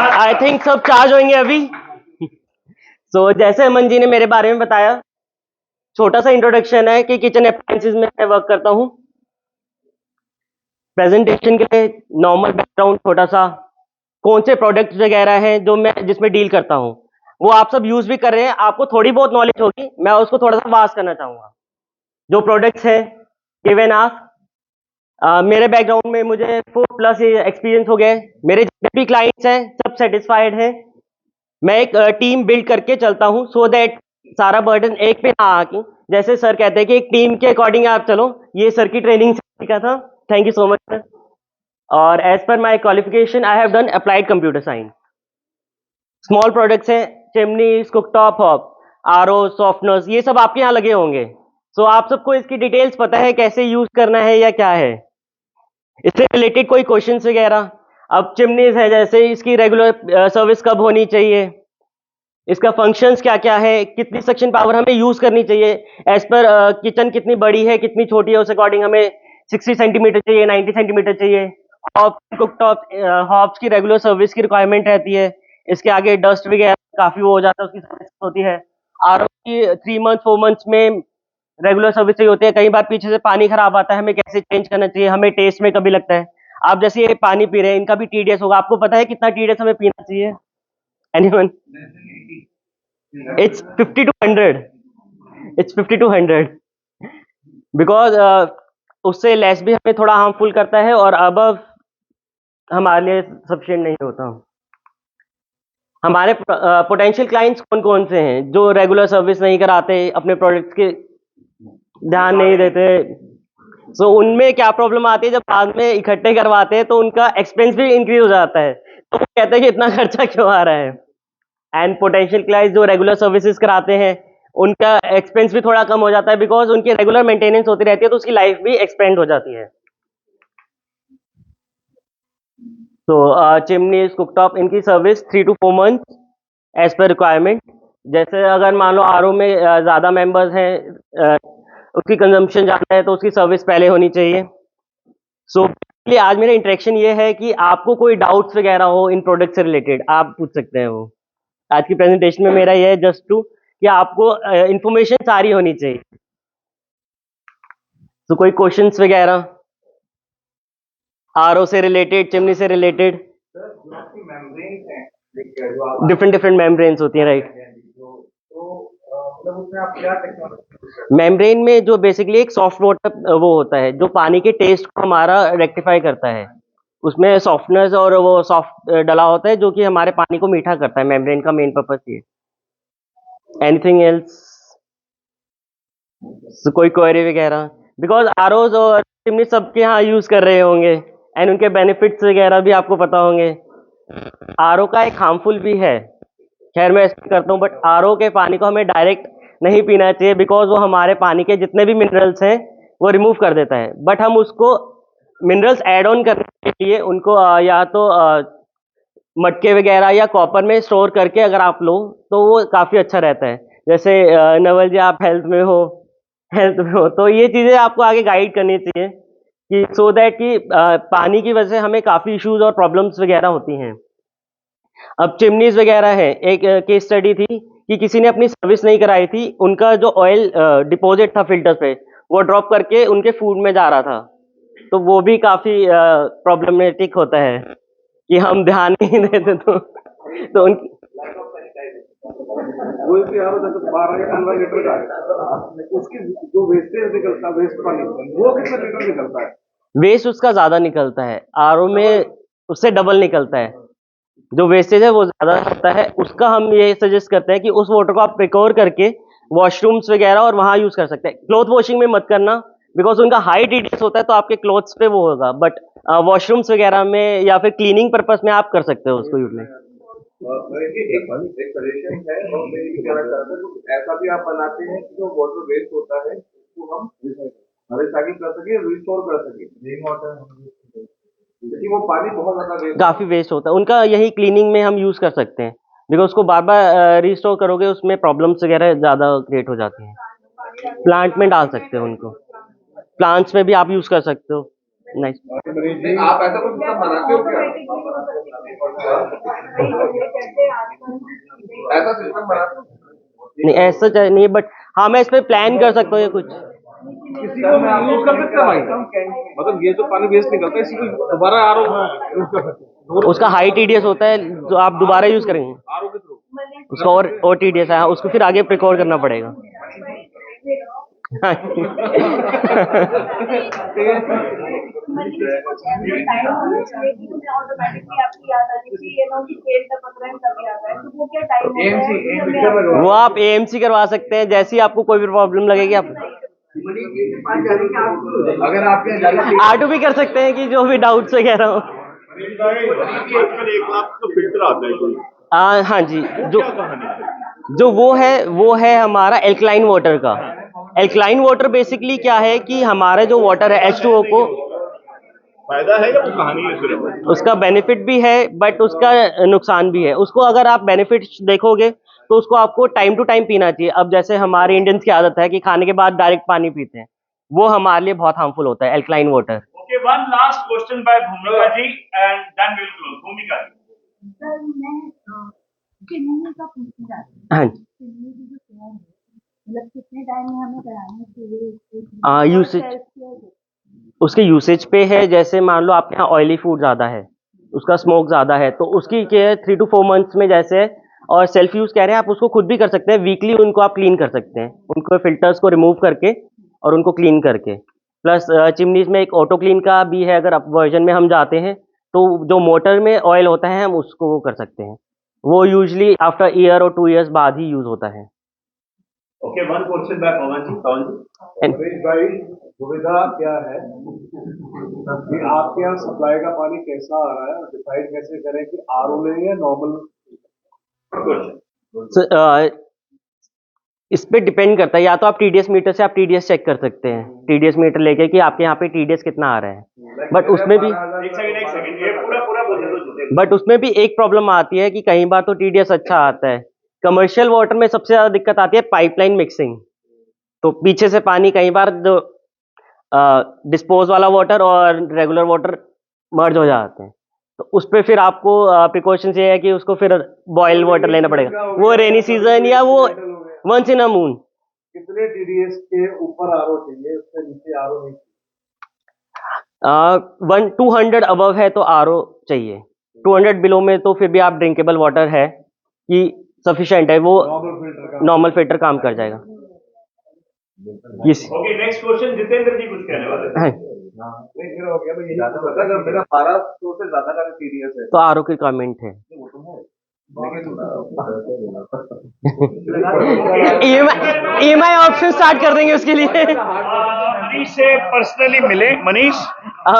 I think सब charge होंगे अभी। जैसे अमन जी ने मेरे बारे में बताया, छोटा सा इंट्रोडक्शन है कि किचन अप्लायंसेस में मैं वर्क करता हूँ। प्रेजेंटेशन के लिए नॉर्मल बैकग्राउंड छोटा सा, कौन से प्रोडक्ट्स वगैरह हैं जो मैं जिसमें डील करता हूँ, वो आप सब यूज भी कर रहे हैं, आपको थोड़ी बहुत नॉलेज होगी, मैं उसको थोड़ा सा वास्ट करना चाहूंगा। जो प्रोडक्ट्स हैं गिवन आस्क, मेरे बैकग्राउंड में मुझे 4+ एक्सपीरियंस हो गए, मेरे जितने भी क्लाइंट्स हैं सब सेटिस्फाइड हैं। मैं एक टीम बिल्ड करके चलता हूँ सो दैट सारा बर्डन एक पे ना आके, जैसे सर कहते हैं कि एक टीम के अकॉर्डिंग आप चलो, ये सर की ट्रेनिंग से सीखा था। Thank you so much sir. और as per my qualification I have done applied computer science. Small products हैं, chimneys, cooktop, hob, RO, softeners, ये सब आपके यहाँ लगे होंगे। आप सबको इसकी डिटेल्स पता है कैसे यूज करना है या क्या है, इससे रिलेटेड कोई क्वेश्चंस वगैरह? अब चिमनीज है, जैसे इसकी रेगुलर सर्विस कब होनी चाहिए, इसका फंक्शंस क्या क्या है, कितनी सक्शन पावर हमें यूज करनी चाहिए, एज पर किचन कितनी बड़ी है कितनी छोटी है, उस अकॉर्डिंग हमें 60 सेंटीमीटर चाहिए, 90 सेंटीमीटर चाहिए। हॉब, कुकटॉप, हॉब्स की रेगुलर सर्विस की रिक्वायरमेंट रहती है, इसके आगे डस्ट वगैरह काफी वो हो जाता है, उसकी सर्विस होती है। आरओ की 3 मंथ 4 मंथ्स में रेगुलर सर्विस चाहिए होती है। कई बार पीछे से पानी खराब आता है, हमें कैसे चेंज करना चाहिए, हमें टेस्ट में कभी लगता है। आप जैसे ये पानी पी रहे हैं, इनका भी टीडीएस होगा, आपको पता है कितना टीडीएस हमें पीना चाहिए? Anyone? It's 50 to 100. It's 50 to 100 because उससे लेस भी हमें थोड़ा हार्मफुल करता है और अबव हमारे लिए सफिशिएंट नहीं होता। हमारे पोटेंशियल क्लाइंट्स कौन कौन से हैं जो रेगुलर सर्विस नहीं कराते, अपने प्रोडक्ट्स के ध्यान नहीं देते? उनमें क्या प्रॉब्लम आती है, जब बाद में इकट्ठे करवाते हैं तो उनका एक्सपेंस भी इंक्रीज हो जाता है, तो वो कहते हैं कि इतना खर्चा क्यों आ रहा है। एंड पोटेंशियल क्लाइंट्स जो रेगुलर सर्विसेज कराते हैं, उनका एक्सपेंस भी थोड़ा कम हो जाता है, बिकॉज उनकी रेगुलर मेंटेनेंस होती रहती है, तो उसकी लाइफ भी एक्सपेंड हो जाती है। चिमनीज, कुकटॉप, इनकी service 3 to 4 month as per requirement. जैसे अगर मान लो आरओ में ज़्यादा मेंबर्स हैं, उसकी कंजम्पशन ज़्यादा है, तो उसकी सर्विस पहले होनी चाहिए। आज मेरा इंटरेक्शन ये है कि आपको कोई डाउट्स वगैरह हो इन प्रोडक्ट से रिलेटेड, आप पूछ सकते हैं। वो आज की प्रेजेंटेशन में मेरा ये है जस्ट टू कि आपको इंफॉर्मेशन सारी होनी चाहिए। कोई क्वेश्चंस वगैरह आरओ से रिलेटेड, चिमनी से रिलेटेड? डिफरेंट डिफरेंट मेम्ब्रेन्स होती हैं, राइट? मेम्ब्रेन में जो बेसिकली एक सॉफ्ट वाटर वो होता है जो पानी के टेस्ट को हमारा रेक्टिफाई करता है, उसमें सॉफ्टनेस और वो सॉफ्ट डला होता है जो कि हमारे पानी को मीठा करता है। मेम्ब्रेन का मेन पर्पस ये। Anything else? कोई क्वेरी वगैरह? बिकॉज आरओज और चिमनी सबके यहाँ यूज कर रहे होंगे एंड उनके बेनिफिट्स वगैरह भी आपको पता होंगे। आरओ का एक हार्मफुल भी है, खैर मैं एक्सप्लेन करता हूँ, बट आरओ के पानी को हमें डायरेक्ट नहीं पीना चाहिए, बिकॉज वो हमारे पानी के जितने भी मिनरल्स हैं वो रिमूव कर देता है। बट हम उसको मिनरल्स ऐड ऑन करने के लिए उनको या तो मटके वगैरह या कॉपर में स्टोर करके अगर आप लो तो वो काफ़ी अच्छा रहता है। जैसे नवल जी आप हेल्थ में हो तो ये चीज़ें आपको आगे गाइड करनी चाहिए कि सो दैट कि पानी की वजह से हमें काफ़ी इश्यूज और प्रॉब्लम्स वगैरह होती हैं। अब चिमनीज वगैरह है, एक केस स्टडी थी कि किसी ने अपनी सर्विस नहीं कराई थी, उनका जो ऑयल डिपॉजिट था फिल्टर पे वो ड्रॉप करके उनके फूड में जा रहा था, तो वो भी काफ़ी प्रॉब्लमेटिक होता है कि हम ध्यान नहीं देते तो उनकी वो भी यार जैसे 12 या 15 लीटर का है, उसकी जो वेस्टेज निकलता है, वेस्ट पानी, वो कितना लीटर निकलता है? वेस्ट उसका ज्यादा निकलता है, आरओ में उससे डबल निकलता है। जो वेस्टेज है वो ज्यादा होता है, उसका हम ये सजेस्ट करते हैं कि उस वाटर को आप रिकवर करके वॉशरूम्स वगैरह और वहां यूज कर सकते हैं। क्लॉथ वॉशिंग में मत करना, बिकॉज उनका हाई टीडीएस होता है, तो आपके क्लॉथ्स पे वो होगा, बट वॉशरूम्स वगैरह में या फिर क्लीनिंग पर्पस में आप कर सकते हो उसको यूज। एक सजेशन है और मैं ये कहना चाहता हूँ कि ऐसा भी आप बनाते हैं कि जो वाटर वेस्ट होता है उसको हम रिसाइकिल कर सके, रिस्टोर कर सके। ड्रिंकिंग वाटर क्योंकि वो पानी बहुत ज्यादा वेस्ट, काफी वेस्ट होता है, उनका यही क्लीनिंग में हम यूज कर सकते हैं, बिकॉज उसको बार बार रिस्टोर करोगे उसमें प्रॉब्लम्स वगैरह ज्यादा क्रिएट हो जाती हैं। प्लांट में डाल सकते हो उनको, प्लांट्स में भी आप यूज कर सकते हो। नाइस। नहीं, आप ऐसा कुछ सिस्टम बनाते हो क्या? ऐसा सिस्टम बनाते हो? नहीं ऐसा नहीं, बट हाँ मैं इस पे प्लान कर सकता हूँ या कुछ। किसी को यूज कर सकते हैं भाई, मतलब ये जो पानी वेस्ट निकलता है इसी को दोबारा आरओ यूज कर सकते हैं। उसका हाई टीडीएस होता है जो आप दोबारा यूज करेंगे, आरओ के थ्रू उसका और टीडीएस है, उसको फिर आगे प्रिकॉर्ड करना पड़ेगा। वो आप एएमसी करवा सकते हैं, जैसे ही आपको कोई भी प्रॉब्लम लगेगी आप अगर आपके आटो भी कर सकते हैं, कि जो भी डाउट से कह रहा हूँ। आजकल 1 लाख का फिल्टर आता है कोई, हाँ जी, जो क्या कहानी है? जो वो है हमारा एल्कलाइन वाटर का। एल्कलाइन वाटर बेसिकली क्या है कि हमारा जो वाटर है H2O को, फायदा है या वो कहानी है सिर्फ? उसका बेनिफिट भी है बट उसका नुकसान भी है। उसको अगर आप बेनिफिट देखोगे तो उसको आपको टाइम टू टाइम पीना चाहिए। अब जैसे हमारे इंडियंस की आदत है कि खाने के बाद डायरेक्ट पानी पीते हैं, वो हमारे लिए बहुत हार्मफुल होता है alkaline water. Okay, one last question by Bhumika ji, and then we'll close. Bhumika ji. Sir मैं चिमनी का पूछना चाहती हूँ। हाँ, चिमनी की जो केयर है मतलब कितने टाइम में हमें करानी चाहिए? यूसेज उसके यूसेज पे है। जैसे मान लो आपके यहाँ ऑयली फूड ज़्यादा है, उसका स्मोक ज़्यादा है, तो उसकी केयर 3 to 4 मंथ्स में जैसे है। और सेल्फ यूज़ कह रहे हैं, आप उसको खुद भी कर सकते हैं। वीकली उनको आप क्लीन कर सकते हैं, उनको फिल्टर्स को रिमूव करके और उनको क्लीन करके। प्लस चिमनीज में एक ऑटो क्लीन का भी है, अगर आप वर्जन में हम जाते हैं तो जो मोटर में ऑयल होता है हम उसको वो कर सकते हैं। वो यूजली आफ्टर ईयर और 2 ईयर्स बाद ही यूज़ होता है। Okay, one question by Pawan ji. Pawan ji. Suresh भाई, सुविधा क्या है कि आपके यहाँ सप्लाई का पानी कैसा आ रहा है और डिसाइड कैसे करें कि आरओ लें या नॉर्मल? इस पे डिपेंड करता है, या तो आप टीडीएस मीटर से आप टीडीएस चेक कर सकते हैं, टीडीएस मीटर लेके कि आपके यहाँ पे टीडीएस कितना आ रहा है। बट उसमें भी एक सेकंड, ये पूरा बोलने दो। बट उसमें भी एक प्रॉब्लम आती है कि कई बार तो टीडीएस अच्छा आता है। कमर्शियल वाटर में सबसे ज़्यादा दिक्कत आती है पाइपलाइन मिक्सिंग। तो पीछे से पानी कई बार जो डिस्पोज वाला वाटर और रेगुलर वाटर मर्ज हो जाते हैं, तो उस पर फिर आपको प्रिकॉशंस ये है कि उसको फिर बॉयल वाटर लेना पड़ेगा, वो रेनी सीजन या वो वंस इन अ मून। कितने टीडीएस के ऊपर आरओ चाहिए, उससे नीचे आरओ नहीं? 200 अबव है तो आरओ चाहिए, 200 बिलो में तो फिर भी आप ड्रिंकेबल वाटर है कि सफिशिएंट है, वो नॉर्मल फिल्टर काम कर जाएगा। Okay, next question, जितेंद्र जी कुछ कहने वाले थे। हाँ, नहीं फिर हो गया भाई, यही तो पता अगर मेरा 1200 से ज्यादा का टीडीएस है तो आरओ की कमेंट है। वो तो है, लेकिन ईएमआई ऑप्शन स्टार्ट कर देंगे उसके लिए। मनीष से पर्सनली मिले। मनीष,